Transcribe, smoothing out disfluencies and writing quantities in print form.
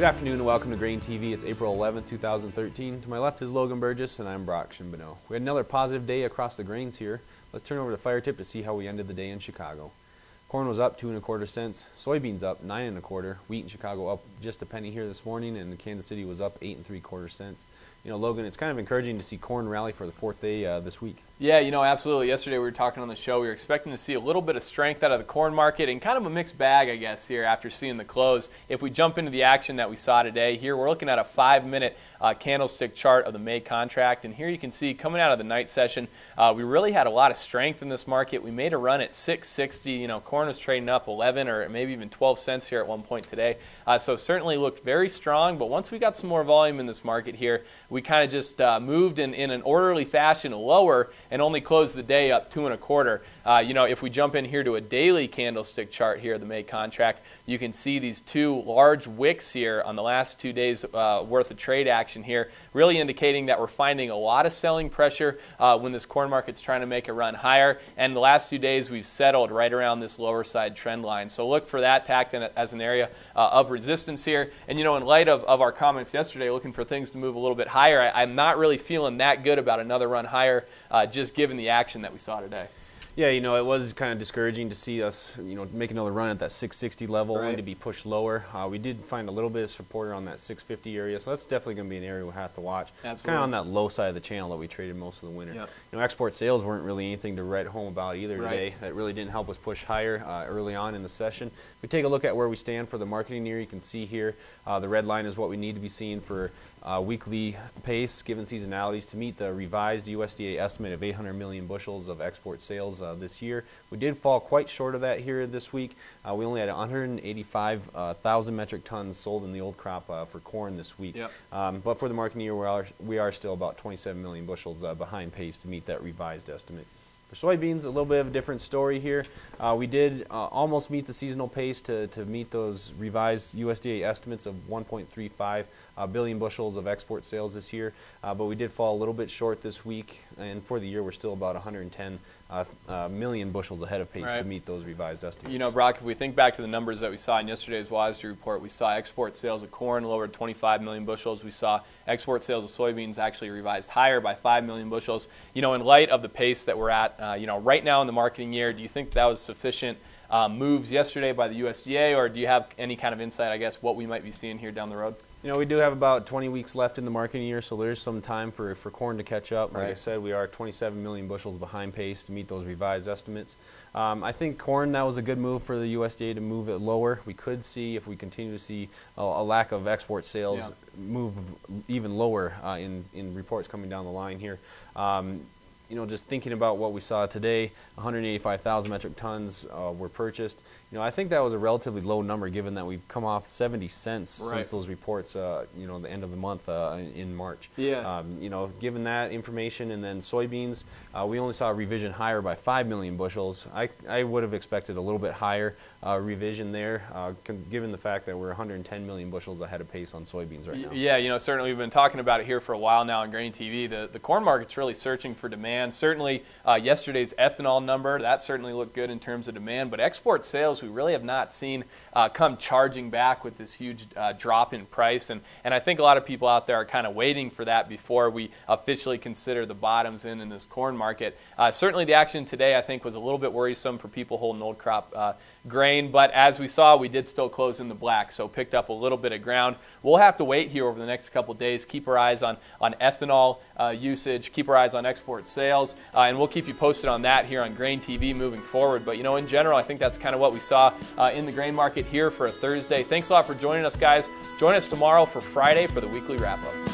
Good afternoon and welcome to GrainTV. It's April 11th, 2013. To my left is Logan Burgess and I'm Brock Shimbano. We had another positive day across the grains here. Let's turn over to Fire Tip to see how we ended the day in Chicago. Corn was up 2 1/4 cents, soybeans up 9 1/4, wheat in Chicago up just a penny here this morning, and Kansas City was up 8 3/4 cents. You know, Logan, it's kind of encouraging to see corn rally for the fourth day this week. Yeah, you know, absolutely. Yesterday we were talking on the show. We were expecting to see a little bit of strength out of the corn market and kind of a mixed bag, I guess, here after seeing the close. If we jump into the action that we saw today, here we're looking at a 5-minute candlestick chart of the May contract. And here you can see coming out of the night session, we really had a lot of strength in this market. We made a run at 660. You know, corn was trading up 11 or maybe even 12 cents here at one point today. So certainly looked very strong. But once we got some more volume in this market here, we kind of just moved in an orderly fashion lower and only closed the day up 2 1/4. You know, if we jump in here to a daily candlestick chart here, the May contract, you can see these two large wicks here on the last 2 days worth of trade action here, really indicating that we're finding a lot of selling pressure when this corn market's trying to make a run higher. And the last 2 days we've settled right around this lower side trend line. So look for that to act as an area of resistance here. And you know, in light of our comments yesterday, looking for things to move a little bit higher, I'm not really feeling that good about another run higher just given the action that we saw today. Yeah, you know, it was kind of discouraging to see us, you know, make another run at that 660 level, only to be pushed lower. We did find a little bit of support on that 650 area, so that's definitely going to be an area we'll have to watch. Absolutely. It's kind of on that low side of the channel that we traded most of the winter. Yep. You know, export sales weren't really anything to write home about either today. That really didn't help us push higher early on in the session. If we take a look at where we stand for the marketing year, you can see here the red line is what we need to be seeing for weekly pace given seasonalities to meet the revised USDA estimate of 800 million bushels of export sales this year. We did fall quite short of that here this week. We only had 185,000 metric tons sold in the old crop for corn this week. Yep. But for the marketing year, we are still about 27 million bushels behind pace to meet that revised estimate. For soybeans, a little bit of a different story here. We did almost meet the seasonal pace to meet those revised USDA estimates of 1.35 billion bushels of export sales this year, but we did fall a little bit short this week, and for the year we're still about 110 million bushels ahead of pace to meet those revised estimates. You know, Brock, if we think back to the numbers that we saw in yesterday's WASDE report, we saw export sales of corn lowered 25 million bushels. We saw export sales of soybeans actually revised higher by 5 million bushels. You know, in light of the pace that we're at, you know, right now in the marketing year, do you think that was sufficient moves yesterday by the USDA, or do you have any kind of insight, I guess, what we might be seeing here down the road? You know, we do have about 20 weeks left in the marketing year, so there's some time for corn to catch up. Like I said, we are 27 million bushels behind pace to meet those revised estimates. I think corn, that was a good move for the USDA to move it lower. We could see, if we continue to see a lack of export sales, move even lower in reports coming down the line here. You know, just thinking about what we saw today, 185,000 metric tons were purchased. You know, I think that was a relatively low number given that we've come off 70 cents since those reports, you know, the end of the month in March. Yeah. You know, given that information, and then soybeans, we only saw a revision higher by 5 million bushels. I would have expected a little bit higher revision there, given the fact that we're 110 million bushels ahead of pace on soybeans right now. Yeah, you know, certainly we've been talking about it here for a while now on GrainTV. The corn market's really searching for demand. Certainly yesterday's ethanol number, that certainly looked good in terms of demand, but export sales we really have not seen come charging back with this huge drop in price, and I think a lot of people out there are kind of waiting for that before we officially consider the bottoms in this corn market. Certainly the action today, I think, was a little bit worrisome for people holding old crop grain, but as we saw, we did still close in the black, so picked up a little bit of ground. We'll have to wait here over the next couple days, keep our eyes on ethanol usage, keep our eyes on export sales, and we'll keep you posted on that here on GrainTV moving forward. But you know, in general, I think that's kind of what we saw in the grain market here for a Thursday. Thanks a lot for joining us, guys. Join us tomorrow for Friday for the weekly wrap-up.